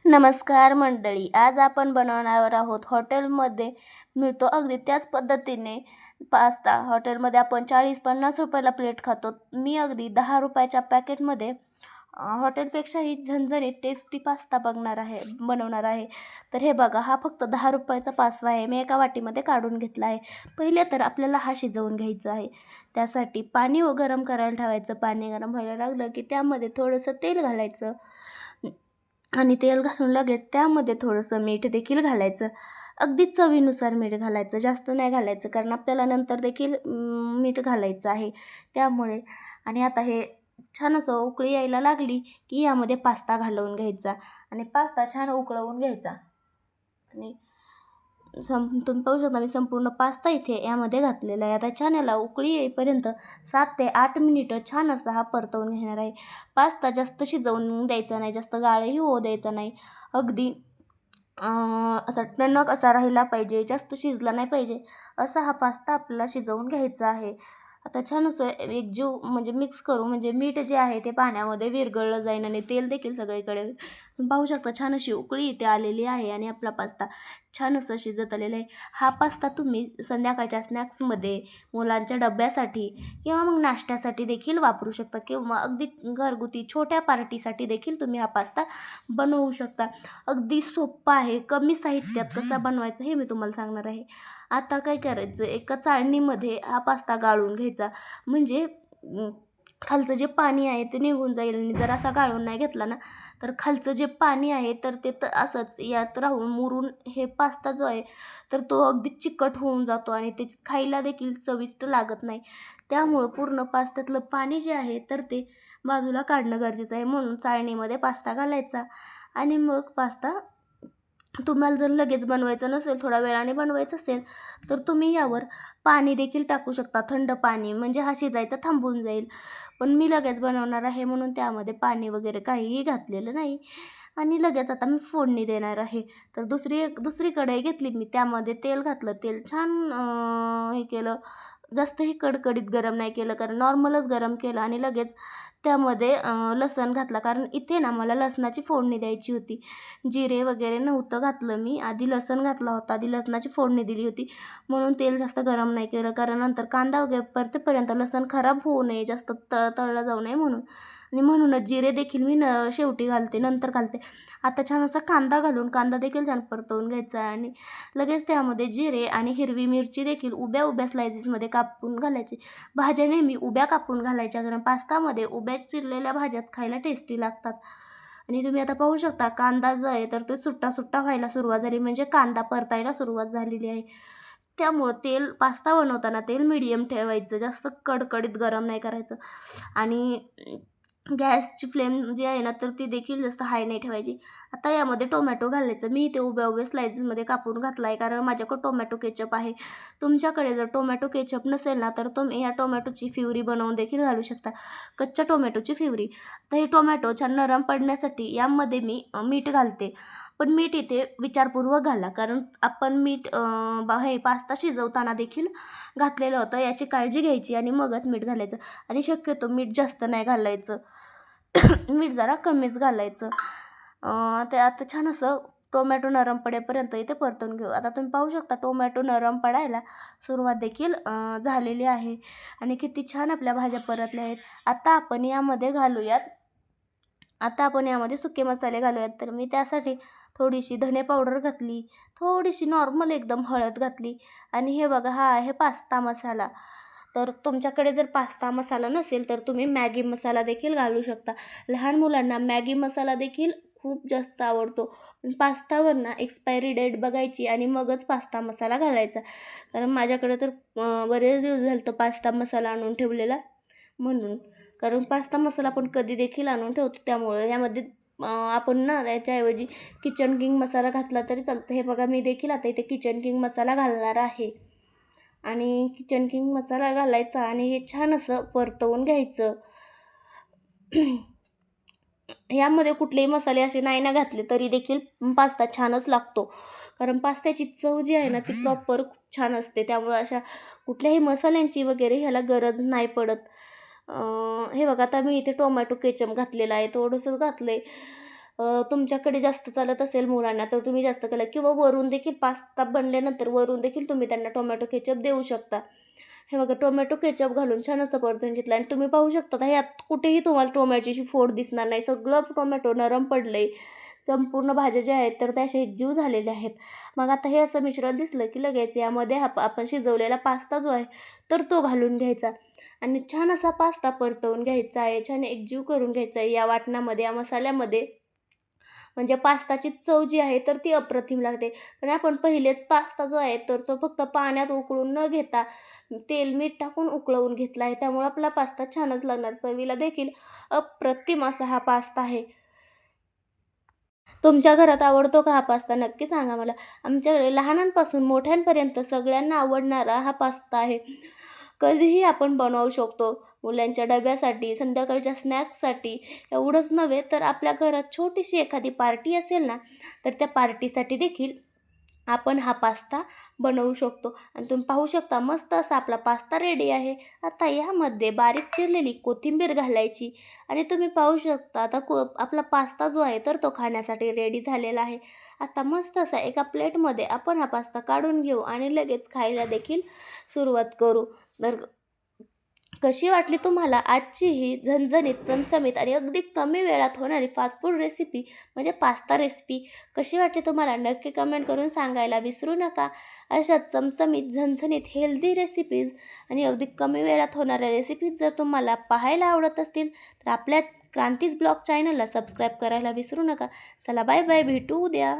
नमस्कार मंडळी, आज आपण बनवणार आहोत हॉटेलमध्ये मिळतो अगदी त्याच पद्धतीने पास्ता. हॉटेलमध्ये आपण 40-50 रुपयाला प्लेट खातो. मी अगदी 10 रुपयाच्या पॅकेटमध्ये हॉटेलपेक्षाही झणझणीत टेस्टी पास्ता बनवणार आहे. तर हे बघा, हा फक्त 10 रुपयाचा पास्ता आहे. मी एका वाटीमध्ये काढून घेतला आहे. पहिले तर आपल्याला हा शिजवून घ्यायचा आहे. त्यासाठी पाणी गरम करायला ठेवायचं. पाणी गरम व्हायला लागलं की त्यामध्ये थोडंसं तेल घालायचं आणि तेल घालून लगेच त्यामध्ये थोडंसं मीठ देखील घालायचं. अगदी चवीनुसार मीठ घालायचं, जास्त नाही घालायचं, कारण आपल्याला नंतर देखील मीठ घालायचं आहे त्यामुळे. आणि आता हे छान असं उकळी यायला लागली की यामध्ये पास्ता घालवून घ्यायचा आणि पास्ता छान उकळवून घ्यायचा. आणि तुम्ही पाहू शकता, मी संपूर्ण पास्ता इथे यामध्ये घातलेला आहे. आता छान याला उकळी येईपर्यंत 7 ते 8 मिनिटं छान असा हा परतवून घेणार आहे. पास्ता जास्त शिजवून द्यायचा नाही, जास्त गाळही होऊ द्यायचा नाही. अगदी असा टणक असा राहिला पाहिजे, जास्त शिजला नाही पाहिजे असा हा पास्ता आपल्याला शिजवून घ्यायचा आहे. आता छान असं एकजीव म्हणजे मिक्स करू, म्हणजे मीठ जे आहे ते पाण्यामध्ये विरघळलं जाईल आणि तेल देखील सगळीकडे. तुम्ही पाहू शकता, छान अशी उकळी इथे आलेली आहे आणि आपला पास्ता छान असं शिजत आलेला आहे. हा पास्ता तुम्ही संध्याकाळच्या स्नॅक्समध्ये, मुलांच्या डब्यासाठी किंवा मग नाश्त्यासाठी देखील वापरू शकता किंवा अगदी घरगुती छोट्या पार्टीसाठी देखील तुम्ही हा पास्ता बनवू शकता. अगदी सोप्पा आहे. कमी साहित्यात कसा बनवायचा हे मी तुम्हाला सांगणार आहे. आता काय करायचं, एका चाळणीमध्ये हा पास्ता गाळून घ्यायचा, म्हणजे खालचं जे पाणी आहे ते निघून जाईल. आणि जर असा गाळून नाही घेतला ना, तर खालचं जे पाणी आहे तर ते असंच यात राहून मुरून हे पास्ता जो आहे तर तो अगदी चिकट होऊन जातो आणि ते खायला देखील चविष्ट लागत नाही. त्यामुळं पूर्ण पास्त्यातलं पाणी जे आहे तर ते बाजूला काढणं गरजेचं आहे. म्हणून चाळणीमध्ये पास्ता घालायचा आणि मग पास्ता, तुम्हाला जर लगेच बनवायचं नसेल, थोड्या वेळाने बनवायचं असेल, तर तुम्ही यावर पाणी देखील टाकू शकता, थंड पाणी, म्हणजे हा शिजायचा थांबून जाईल. पण मी लगेच बनवणार आहे म्हणून त्यामध्ये पाणी वगैरे काहीही घातलेलं नाही. आणि लगेच आता मी फोडणी देणार आहे. तर दुसरी कढई घेतली मी, त्यामध्ये तेल घातलं. तेल छान हे केलं, जास्तही कडकडीत गरम नाही केलं, कारण नॉर्मलच गरम केलं. आणि लगेच त्यामध्ये लसूण घातला, कारण इथे ना मला लसणाची फोडणी द्यायची होती. जिरे वगैरे नव्हतं घातलं मी, आधी लसूण घातला होता, आधी लसणाची फोडणी दिली होती. म्हणून तेल जास्त गरम नाही केलं, कारण नंतर कांदा वगैरे परतेपर्यंत लसूण खराब होऊ नये, जास्त तळलं जाऊ नये म्हणून. आणि म्हणूनच जिरे देखील मी शेवटी घालते, नंतर घालते. आता छान असा कांदा घालून कांदा देखील छान परतवून घ्यायचा आणि लगेच त्यामध्ये जिरे आणि हिरवी मिरची देखील उभ्या उभ्या स्लायसेसमध्ये कापून घालायची. भाज्या नेहमी उभ्या कापून घालायच्या, कारण पास्तामध्ये उभ्या चिरलेल्या भाज्याच खायला टेस्टी लागतात. आणि तुम्ही आता पाहू शकता, कांदा जो आहे तर ते सुट्टा सुट्टा व्हायला सुरुवात झाली, म्हणजे कांदा परतायला सुरुवात झालेली आहे. त्यामुळं पास्ता बनवताना तेल मीडियम ठेवायचं, जास्त कडकडीत गरम नाही करायचं. आणि गॅसची फ्लेम जी आहे ना तर ती देखील जास्त हाय नाही ठेवायची. आता यामध्ये टोमॅटो घालायचं. मी इथे उभ्या उभ्या स्लायसेसमध्ये कापून घातला आहे, कारण माझ्याकडे टोमॅटो केचप आहे. तुमच्याकडे जर टोमॅटो केचप नसेल ना, तर तुम्ही ह्या टोमॅटोची प्युरी बनवून देखील घालू शकता, कच्च्या टोमॅटोची प्युरी. तर हे टोमॅटो छान नरम पडण्यासाठी यामध्ये मी मीठ घालते. पण मीठ इथे विचारपूर्वक घाला, कारण आपण मीठ हे पास्ता शिजवताना देखील घातलेलं होतं, याची काळजी घ्यायची आणि मगच मीठ घालायचं. आणि शक्यतो मीठ जास्त नाही घालायचं, मीठ जरा कमीच घालायचं. ते आता छान असं टोमॅटो नरम पडेपर्यंत इथे परतून घेऊ. आता तुम्ही पाहू शकता, टोमॅटो नरम पडायला सुरुवात देखील झालेली आहे आणि किती छान आपल्या भाज्या परतल्या आहेत. आता आपण यामध्ये सुके मसाले घालूयात. तर मी त्यासाठी थोडीशी धने पावडर घातली, थोडीशी नॉर्मल एकदम हळद घातली. आणि हे बघा, हा आहे पास्ता मसाला. तर तुमच्याकडे जर पास्ता मसाला नसेल तर तुम्ही मॅगी मसाला देखील घालू शकता. लहान मुलांना मॅगी मसाला देखील खूप जास्त आवडतो. पण पास्तावर ना एक्सपायरी डेट बघायची आणि मगच पास्ता मसाला घालायचा, कारण माझ्याकडे तर बरेच दिवस झालं तर पास्ता मसाला आणून ठेवलेला म्हणून. कारण पास्ता मसाला आपण कधी देखील आणून ठेवतो, त्यामुळे यामध्ये आपण ना त्याच्याऐवजी किचन किंग मसाला घातला तरी चालतं. हे बघा, मी देखील आता इथे किचन किंग मसाला घालणार आहे. आणि किचन किंग मसाला घालायचा आणि हे छान असं परतवून घ्यायचं. यामध्ये कुठलेही मसाले असे नाही ना घातले तरी देखील पास्ता छानच लागतो, कारण पास्त्याची चव जी आहे ना ती प्रॉपर खूप छान असते. त्यामुळे अशा कुठल्याही मसाल्यांची वगैरे ह्याला गरज नाही पडत. हे बघा, आता मी इथे टोमॅटो केचप घातलेला आहे, थोडंसं घातलं आहे. तुमच्याकडे जास्त चालत असेल मुलांना तर तुम्ही जास्त केलं, किंवा वरून देखील पास्ता बनल्यानंतर वरून देखील तुम्ही त्यांना टोमॅटो केचप देऊ शकता. हे बघा, टोमॅटो केचप घालून छान असं परतून घेतलं आणि तुम्ही पाहू शकता यात कुठेही तुम्हाला टोमॅटोची फोड दिसणार नाही. सगळं टोमॅटो नरम पडलं आहे. संपूर्ण भाज्या ज्या आहेत तर त्या अशा एकजीव झालेल्या आहेत. मग आता हे असं मिश्रण दिसलं की लगेच यामध्ये आपण शिजवलेला पास्ता जो आहे तर तो घालून घ्यायचा आणि छान असा पास्ता परतवून घ्यायचा आहे. छान एकजीव करून घ्यायचा आहे या वाटणामध्ये, या मसाल्यामध्ये. म्हणजे पास्ताची चव जी आहे तर ती अप्रतिम लागते. पण आपण पहिलेच पास्ता जो आहे तर तो फक्त पाण्यात उकळून न घेता तेल मीठ टाकून उकळवून घेतला आहे. त्यामुळे आपला पास्ता छानच लागणार. चवीला देखील अप्रतिम असा हा पास्ता आहे. तुमच्या घरात आवडतो का हा पास्ता? नक्की सांगा मला. आमच्याकडे लहानांपासून मोठ्यांपर्यंत सगळ्यांना आवडणारा हा पास्ता आहे. कधीही आपण बनवू शकतो. मुलांच्या डब्यासाठी, संध्याकाळच्या स्नॅक्ससाठी एवढंच नव्हे तर आपल्या घरात छोटीशी एखादी पार्टी असेल ना, तर त्या पार्टीसाठी देखील आपण हा पास्ता बनवू शकतो. आणि तुम्ही पाहू शकता मस्त असा आपला पास्ता रेडी आहे. आता यामध्ये बारीक चिरलेली कोथिंबीर घालायची आणि तुम्ही पाहू शकता आता आपला पास्ता जो आहे तर तो खाण्यासाठी रेडी झालेला आहे. आता मस्त असा एका प्लेटमध्ये आपण हा पास्ता काढून घेऊ आणि लगेच खायला देखील सुरुवात करू. तर कशी वाटली तुम्हाला आजची ही झणझणीत, चमचमीत आणि अगदी कमी वेळात होणारी फास्ट फूड रेसिपी म्हणजे पास्ता रेसिपी कशी वाटली तुम्हाला? नक्की कमेंट करून सांगायला विसरू नका. अशा चमचमीत, झणझणीत, हेल्दी रेसिपीज आणि अगदी कमी वेळात होणाऱ्या रेसिपीज जर तुम्हाला पाहायला आवडत असतील तर आपल्या क्रांतीज ब्लॉग चॅनलला सबस्क्राईब करायला विसरू नका. चला बाय बाय, भेटू उद्या.